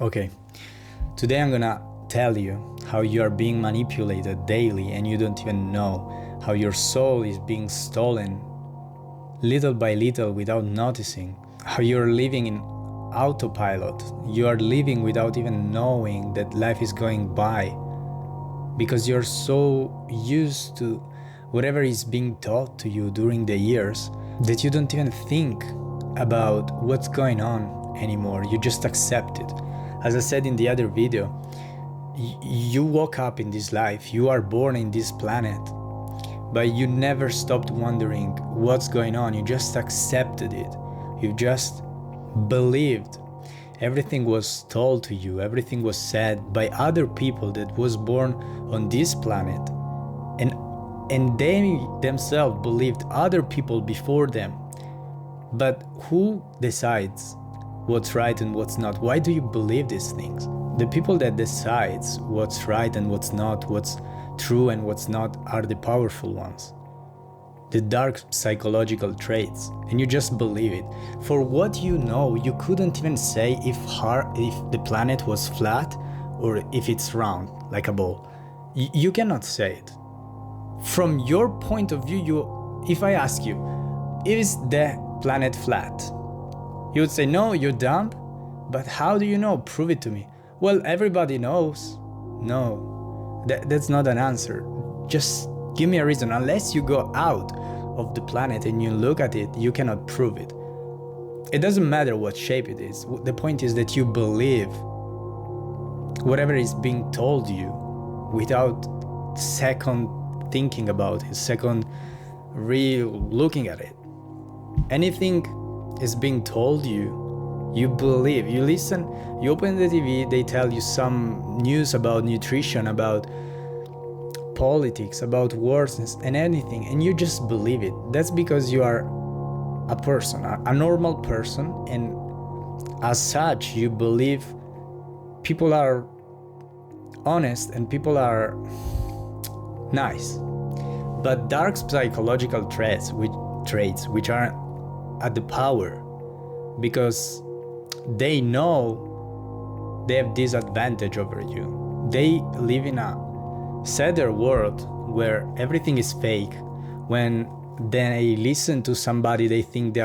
Okay, today I'm gonna tell you how you are being manipulated daily and you don't even know, how your soul is being stolen little by little without noticing, how you're living in autopilot. You are living without even knowing that life is going by because you're so used to whatever is being taught to you during the years that you don't even think about what's going on anymore. You just accept it. As I said in the other video, you woke up in this life, you are born in this planet, but you never stopped wondering what's going on. You just accepted it. You just believed. Everything was told to you, everything was said by other people that was born on this planet, and they themselves believed other people before them. But who decides what's right and what's not? Why do you believe these things? The people that decides what's right and what's not, what's true and what's not, are the powerful ones. The dark psychological traits, and you just believe it. For what you know, you couldn't even say if the planet was flat or if it's round, like a ball. You cannot say it. From your point of view, if I ask you, is the planet flat? You would say, no, you're dumb. But how do you know? Prove it to me. Well, everybody knows. No, that's not an answer. Just give me a reason. Unless you go out of the planet and you look at it, you cannot prove it. It doesn't matter what shape it is. The point is that you believe whatever is being told you without second thinking about it, second real looking at it. Anything is being told you, you believe. You listen, you open the TV, they tell you some news about nutrition, about politics, about wars and anything, and you just believe it. That's because you are a person, a normal person, and as such you believe people are honest and people are nice. But dark psychological traits which are at the power because they know they have this advantage over you. They live in a sadder world where everything is fake. When they listen to somebody, they think they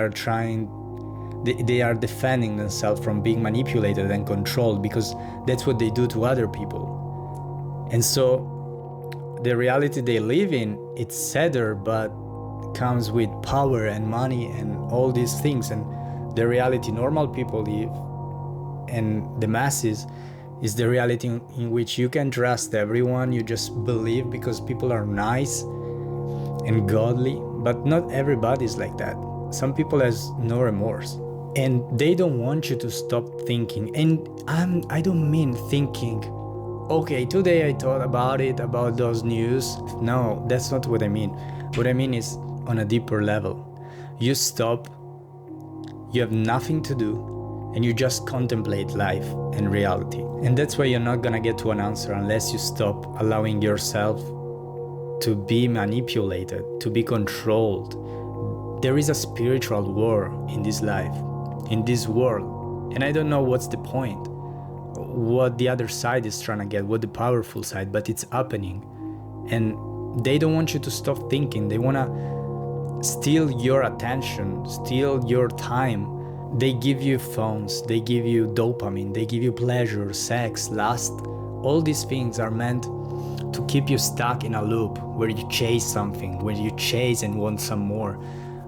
are defending themselves from being manipulated and controlled, because that's what they do to other people. And so the reality they live in, it's sadder, but comes with power and money and all these things. And the reality normal people live and the masses is the reality in which you can trust everyone. You just believe because people are nice and godly. But not everybody is like that. Some people has no remorse, and they don't want you to stop thinking. And I don't mean thinking, okay, today I thought about those news. No, that's not what I mean. What I mean is on a deeper level. You stop, you have nothing to do, and you just contemplate life and reality. And that's why you're not gonna get to an answer unless you stop allowing yourself to be manipulated, to be controlled. There is a spiritual war in this life, in this world, and I don't know what's the point, what the other side is trying to get, what the powerful side, but it's happening. And they don't want you to stop thinking. They want to steal your attention, steal your time. They give you phones, they give you dopamine, they give you pleasure, sex, lust. All these things are meant to keep you stuck in a loop where you chase something, where you chase and want some more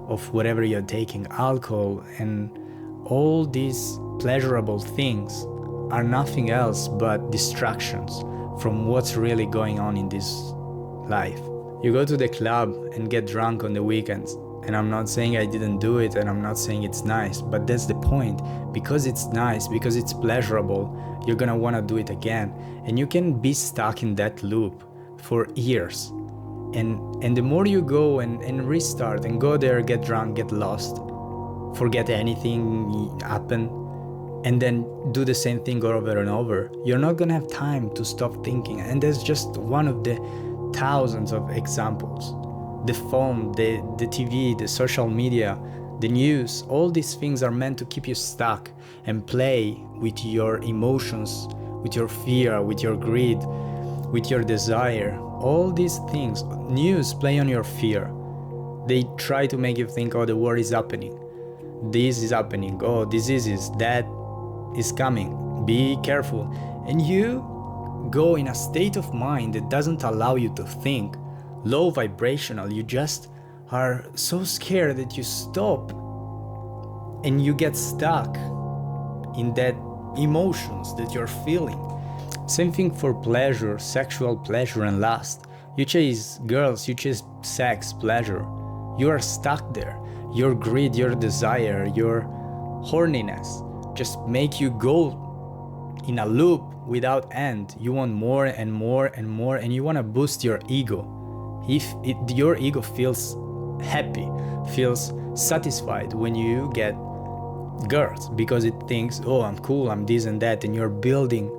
of whatever you're taking. Alcohol and all these pleasurable things are nothing else but distractions from what's really going on in this life. You go to the club and get drunk on the weekends, and I'm not saying I didn't do it, and I'm not saying it's nice, but that's the point. Because it's nice, because it's pleasurable, you're gonna wanna do it again, and you can be stuck in that loop for years. And the more you go and restart and go there, get drunk, get lost, forget anything happened, and then do the same thing over and over, you're not gonna have time to stop thinking. And that's just one of the thousands of examples. The phone, the TV, the social media, the news, all these things are meant to keep you stuck and play with your emotions, with your fear, with your greed, with your desire. All these things, news play on your fear. They try to make you think, oh, the war is happening. This is happening. Oh, diseases, that is coming. Be careful. And you go in a state of mind that doesn't allow you to think. Low vibrational. You just are so scared that you stop and you get stuck in that emotions that you're feeling. Same thing for pleasure, sexual pleasure and lust. You chase girls, you chase sex, pleasure. You are stuck there. Your greed, your desire, your horniness just make you go in a loop without end. You want more and more and more, and you want to boost your ego. If your ego feels happy, feels satisfied when you get girls, because it thinks, oh, I'm cool, I'm this and that, and you're building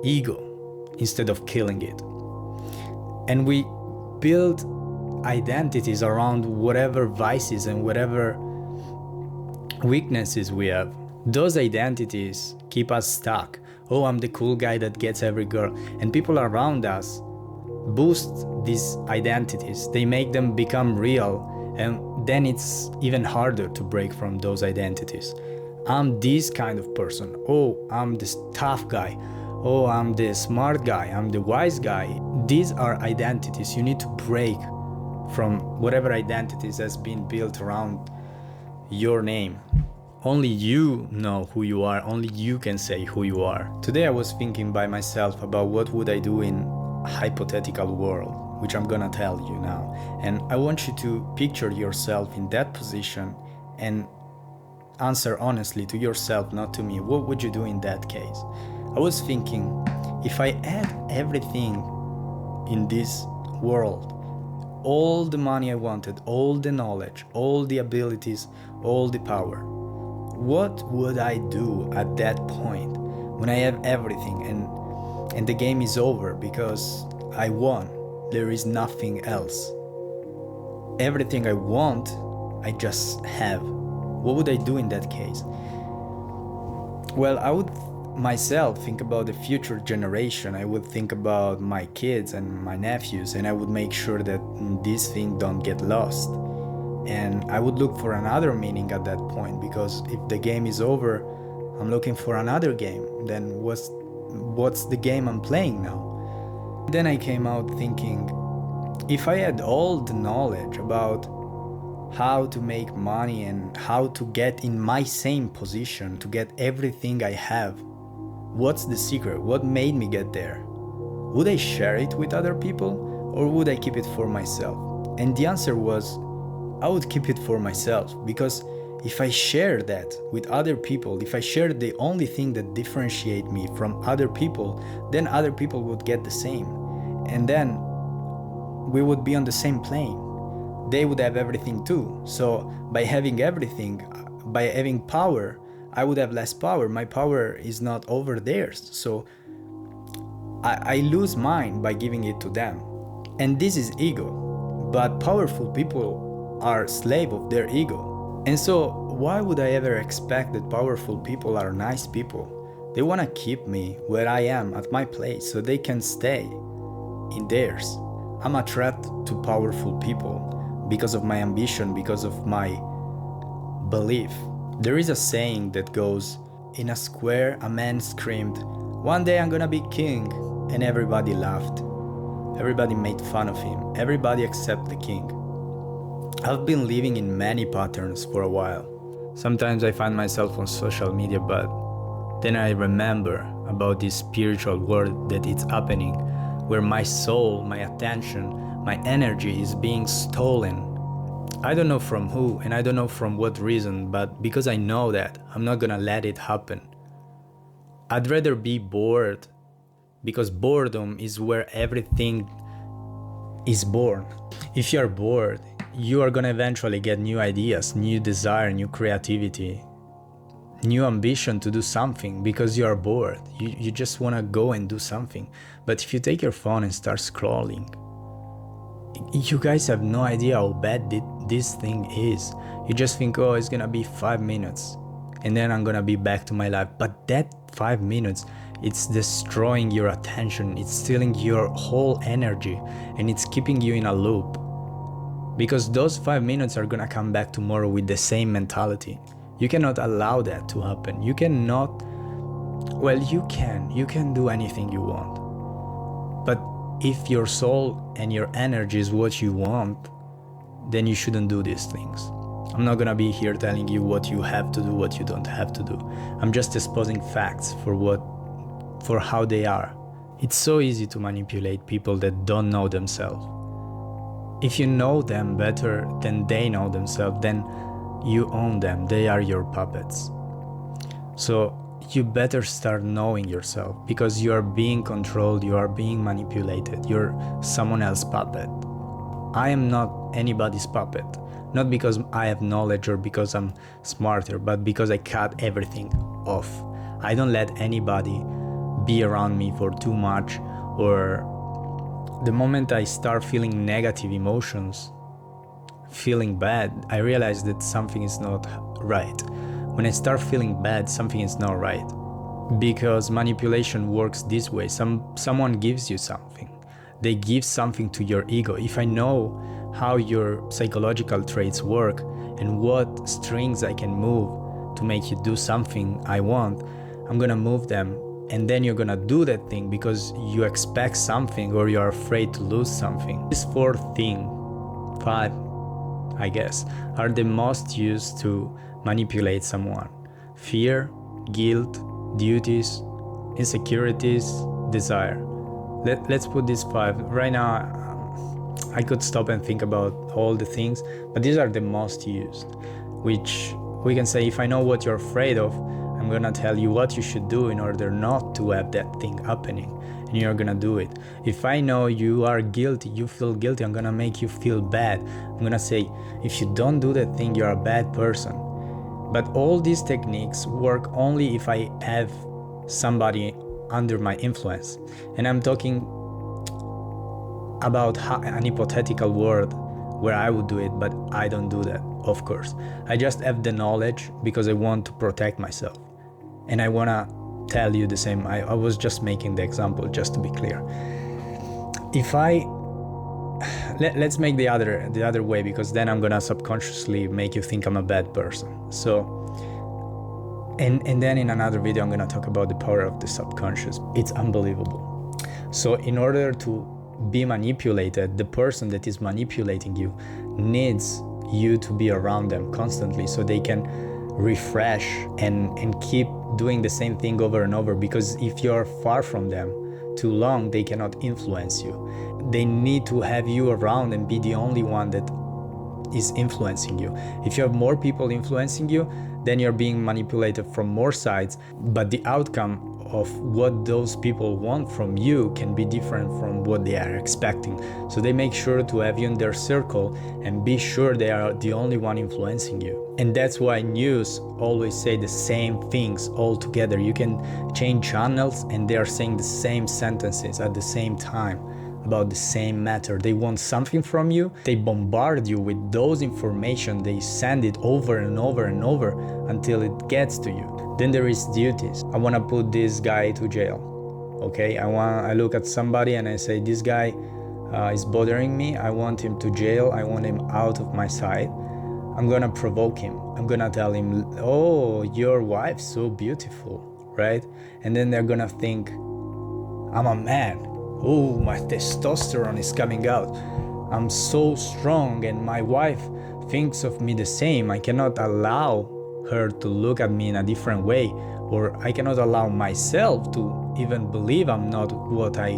ego instead of killing it. And we build identities around whatever vices and whatever weaknesses we have. Those identities keep us stuck. Oh, I'm the cool guy that gets every girl. And people around us boost these identities. They make them become real, and then it's even harder to break from those identities. I'm this kind of person. Oh, I'm this tough guy. Oh, I'm the smart guy. I'm the wise guy. These are identities. You need to break from whatever identities has been built around your name. Only you know who you are. Only you can say who you are. Today I was thinking by myself about what would I do in a hypothetical world, which I'm gonna tell you now. And I want you to picture yourself in that position and answer honestly to yourself, not to me. What would you do in that case? I was thinking, if I had everything in this world, all the money I wanted, all the knowledge, all the abilities, all the power, what would I do at that point when I have everything and the game is over because I won? There is nothing else. Everything I want, I just have. What would I do in that case? Well, I would myself think about the future generation. I would think about my kids and my nephews, and I would make sure that this thing don't get lost. And I would look for another meaning at that point, because if the game is over, I'm looking for another game. Then what's the game I'm playing now? Then I came out thinking, if I had all the knowledge about how to make money and how to get in my same position, to get everything I have, what's the secret? What made me get there? Would I share it with other people, or would I keep it for myself? And the answer was, I would keep it for myself, because if I share that with other people, if I share the only thing that differentiates me from other people, then other people would get the same. And then we would be on the same plane. They would have everything too. So by having everything, by having power, I would have less power. My power is not over theirs. So I lose mine by giving it to them. And this is ego. But powerful people are slave of their ego. And so why would I ever expect that powerful people are nice people? They want to keep me where I am at my place so they can stay in theirs. I'm a threat to powerful people because of my ambition, because of my belief. There is a saying that goes, in a square a man screamed, "One day I'm gonna be king," and everybody laughed. Everybody made fun of him, everybody except the king. I've been living in many patterns for a while. Sometimes I find myself on social media, but then I remember about this spiritual world that it's happening, where my soul, my attention, my energy is being stolen. I don't know from who, and I don't know from what reason, but because I know that, I'm not gonna let it happen. I'd rather be bored, because boredom is where everything is born. If you're bored, you are gonna eventually get new ideas, new desire, new creativity, new ambition to do something, because you are bored. You just wanna go and do something. But if you take your phone and start scrolling, you guys have no idea how bad this thing is. You just think, oh, it's gonna be 5 minutes and then I'm gonna be back to my life. But that 5 minutes, it's destroying your attention, it's stealing your whole energy, and it's keeping you in a loop. Because those 5 minutes are gonna come back tomorrow with the same mentality. You cannot allow that to happen. You cannot, well, you can do anything you want. But if your soul and your energy is what you want, then you shouldn't do these things. I'm not gonna be here telling you what you have to do, what you don't have to do. I'm just exposing facts for how they are. It's so easy to manipulate people that don't know themselves. If you know them better than they know themselves, then you own them. They are your puppets. So you better start knowing yourself, because you are being controlled, you are being manipulated, you're someone else's puppet. I am not anybody's puppet, not because I have knowledge or because I'm smarter, but because I cut everything off. I don't let anybody be around me for too much, or the moment I start feeling negative emotions, feeling bad, I realize that something is not right. When I start feeling bad, something is not right. Because manipulation works this way. Someone gives you something. They give something to your ego. If I know how your psychological traits work and what strings I can move to make you do something I want, I'm gonna move them, and then you're gonna do that thing because you expect something or you're afraid to lose something. These five, I guess, are the most used to manipulate someone. Fear, guilt, duties, insecurities, desire. Let's put these 5. Right now, I could stop and think about all the things, but these are the most used, which we can say, if I know what you're afraid of, I'm gonna tell you what you should do in order not to have that thing happening, and you're gonna do it. If I know you are guilty, you feel guilty, I'm gonna make you feel bad. I'm gonna say, if you don't do that thing, you're a bad person. But all these techniques work only if I have somebody under my influence. And I'm talking about an hypothetical world where I would do it, but I don't do that, of course. I just have the knowledge because I want to protect myself. And I wanna tell you the same. I was just making the example just to be clear. If let's make the other way, because then I'm gonna subconsciously make you think I'm a bad person. So, and then in another video I'm gonna talk about the power of the subconscious. It's unbelievable. So in order to be manipulated, the person that is manipulating you needs you to be around them constantly so they can refresh and keep doing the same thing over and over, because if you're far from them too long, they cannot influence you. They need to have you around and be the only one that is influencing you. If you have more people influencing you, then you're being manipulated from more sides, but the outcome of what those people want from you can be different from what they are expecting. So they make sure to have you in their circle and be sure they are the only one influencing you. And that's why news always say the same things all together. You can change channels and they are saying the same sentences at the same time about the same matter. They want something from you, they bombard you with those information, they send it over and over and over until it gets to you. Then there is duties. I want to put this guy to jail. Okay, I look at somebody and I say, this guy is bothering me, I want him to jail, I want him out of my sight. I'm gonna provoke him. I'm gonna tell him, oh, your wife's so beautiful, right? And then they're gonna think, I'm a man. Oh, my testosterone is coming out. I'm so strong and my wife thinks of me the same. I cannot allow her to look at me in a different way, or I cannot allow myself to even believe I'm not what I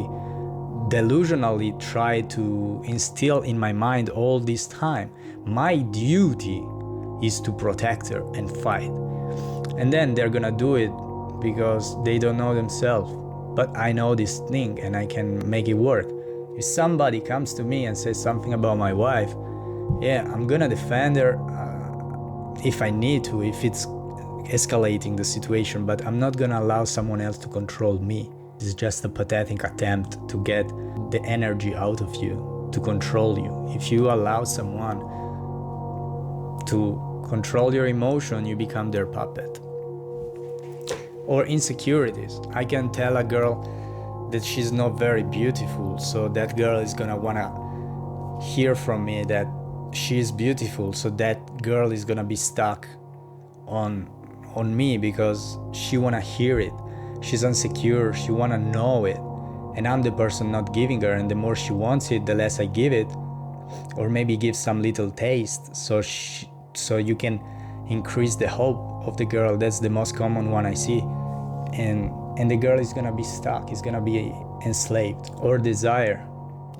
delusionally try to instill in my mind all this time. My duty is to protect her and fight. And then they're gonna do it because they don't know themselves. But I know this thing and I can make it work. If somebody comes to me and says something about my wife, yeah, I'm gonna defend her if I need to, if it's escalating the situation, but I'm not gonna allow someone else to control me. It's just a pathetic attempt to get the energy out of you, to control you. If you allow someone to control your emotion, you become their puppet. Or insecurities. I can tell a girl that she's not very beautiful, so that girl is gonna wanna hear from me that she is beautiful, so that girl is gonna be stuck on me because she wanna hear it. She's insecure, she wanna know it, and I'm the person not giving her, and the more she wants it, the less I give it, or maybe give some little taste so you can increase the hope of the girl. That's the most common one I see, and the girl is gonna be stuck, is gonna be enslaved. Or desire.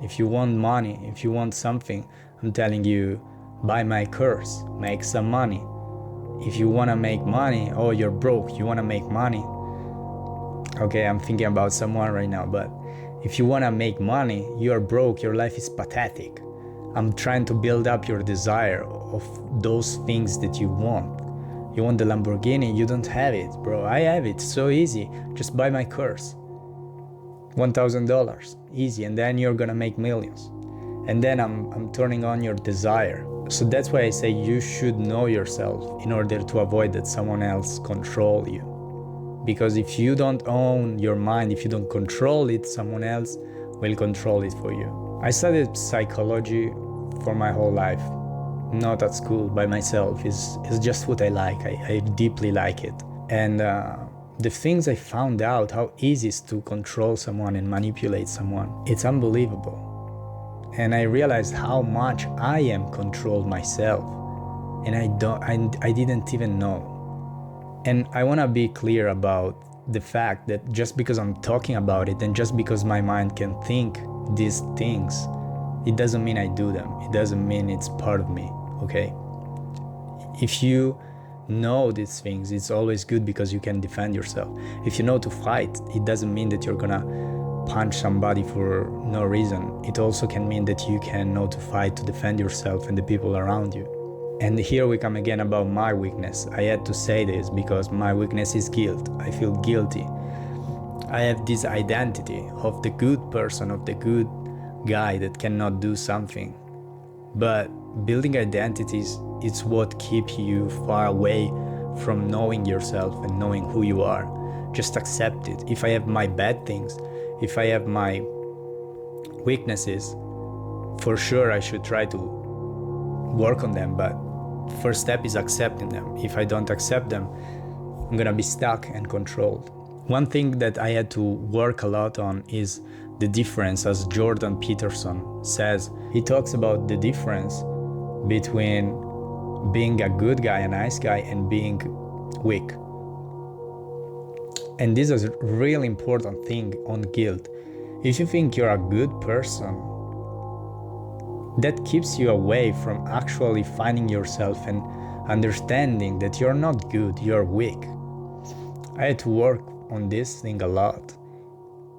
If you want money, if you want something, I'm telling you, buy my course, make some money. If you wanna make money, oh, you're broke, you wanna make money. Okay, I'm thinking about someone right now, but if you wanna make money, you are broke, your life is pathetic. I'm trying to build up your desire of those things that you want. You want the Lamborghini, you don't have it, bro. I have it, so easy. Just buy my course. $1,000, easy, and then you're gonna make millions. And then I'm turning on your desire. So that's why I say you should know yourself in order to avoid that someone else control you. Because if you don't own your mind, if you don't control it, someone else will control it for you. I studied psychology for my whole life, not at school, by myself. It's just what I like. I deeply like it. And the things I found out, how easy it is to control someone and manipulate someone, it's unbelievable. And I realized how much I am controlled myself, and I didn't even know. And I want to be clear about the fact that just because I'm talking about it and just because my mind can think these things, it doesn't mean I do them. It doesn't mean it's part of me, okay? If you know these things, it's always good because you can defend yourself. If you know to fight, it doesn't mean that you're gonna punch somebody for no reason. It also can mean that you can know to fight to defend yourself and the people around you. And here we come again about my weakness. I had to say this because my weakness is guilt. I feel guilty. I have this identity of the good person, of the good guy that cannot do something. But building identities, it's what keeps you far away from knowing yourself and knowing who you are. Just accept it. If I have my bad things, if I have my weaknesses, for sure I should try to work on them, but first step is accepting them. If I don't accept them, I'm gonna be stuck and controlled. One thing that I had to work a lot on is the difference, as Jordan Peterson says. He talks about the difference between being a good guy, a nice guy, and being weak. And this is a really important thing on guilt. If you think you're a good person, that keeps you away from actually finding yourself and understanding that you're not good, you're weak. I had to work on this thing a lot.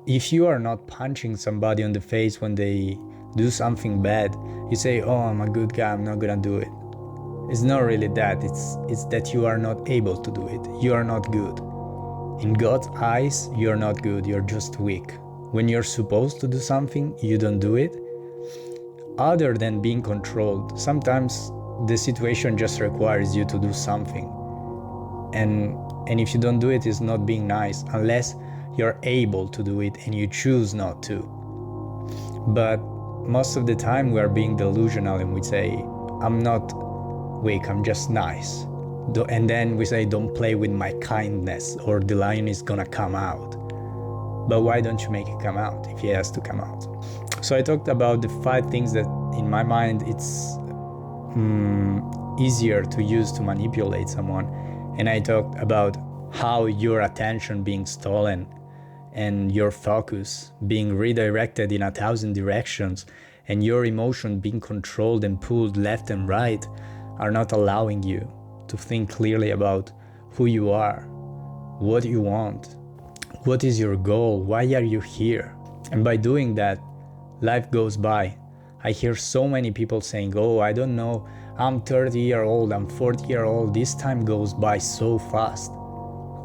If you are not punching somebody on the face when they do something bad, you say, oh, I'm a good guy, I'm not gonna do it. It's not really that, it's that you are not able to do it. You are not good. In God's eyes, you're not good, you're just weak. When you're supposed to do something, you don't do it. Other than being controlled, sometimes the situation just requires you to do something. And if you don't do it, it's not being nice, unless you're able to do it and you choose not to. But most of the time we are being delusional and we say, I'm not weak, I'm just nice. And then we say, don't play with my kindness or the lion is gonna come out. But why don't you make it come out if he has to come out? So I talked about the 5 things that in my mind it's easier to use to manipulate someone. And I talked about how your attention being stolen and your focus being redirected in 1,000 directions and your emotion being controlled and pulled left and right are not allowing you to think clearly about who you are, what you want, what is your goal, why are you here? And by doing that, life goes by. I hear so many people saying, oh, I don't know, I'm 30 years old, I'm 40 years old, this time goes by so fast.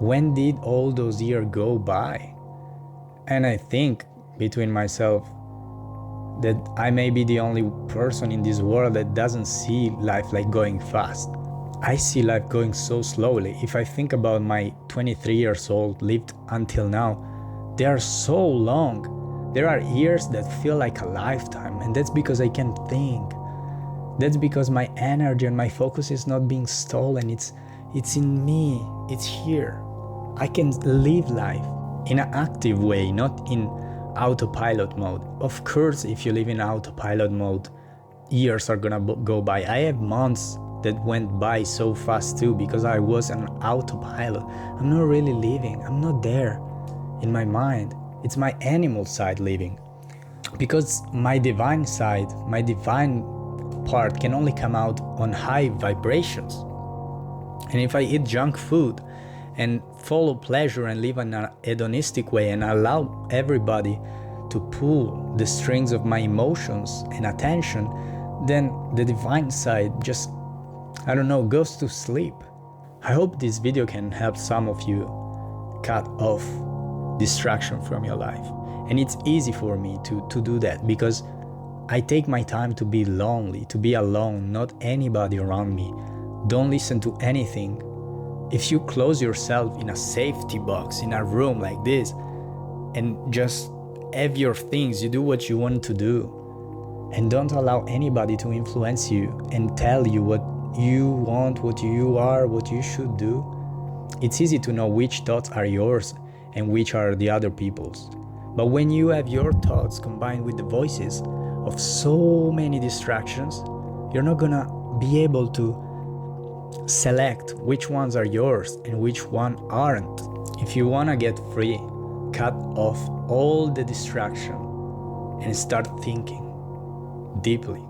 When did all those years go by? And I think between myself, that I may be the only person in this world that doesn't see life like going fast. I see life going so slowly. If I think about my 23 years old lived until now, they are so long. There are years that feel like a lifetime, and that's because I can think. That's because my energy and my focus is not being stolen. It's in me. It's here. I can live life in an active way, not in autopilot mode. Of course, if you live in autopilot mode, years are gonna go by. I have months that went by so fast too because I was an autopilot. I'm not really living. I'm not there in my mind. It's my animal side living. Because my divine side, my divine part can only come out on high vibrations. And if I eat junk food and follow pleasure and live in an hedonistic way and allow everybody to pull the strings of my emotions and attention, then the divine side just, I don't know, goes to sleep. I hope this video can help some of you cut off distraction from your life. And it's easy for me to do that because I take my time to be lonely, to be alone, not anybody around me. Don't listen to anything. If you close yourself in a safety box, in a room like this, and just have your things, you do what you want to do, and don't allow anybody to influence you and tell you what you want, what you are, what you should do, it's easy to know which thoughts are yours and which are the other people's. But when you have your thoughts combined with the voices of so many distractions, you're not gonna be able to select which ones are yours and which one aren't. If you wanna get free, cut off all the distraction and start thinking deeply.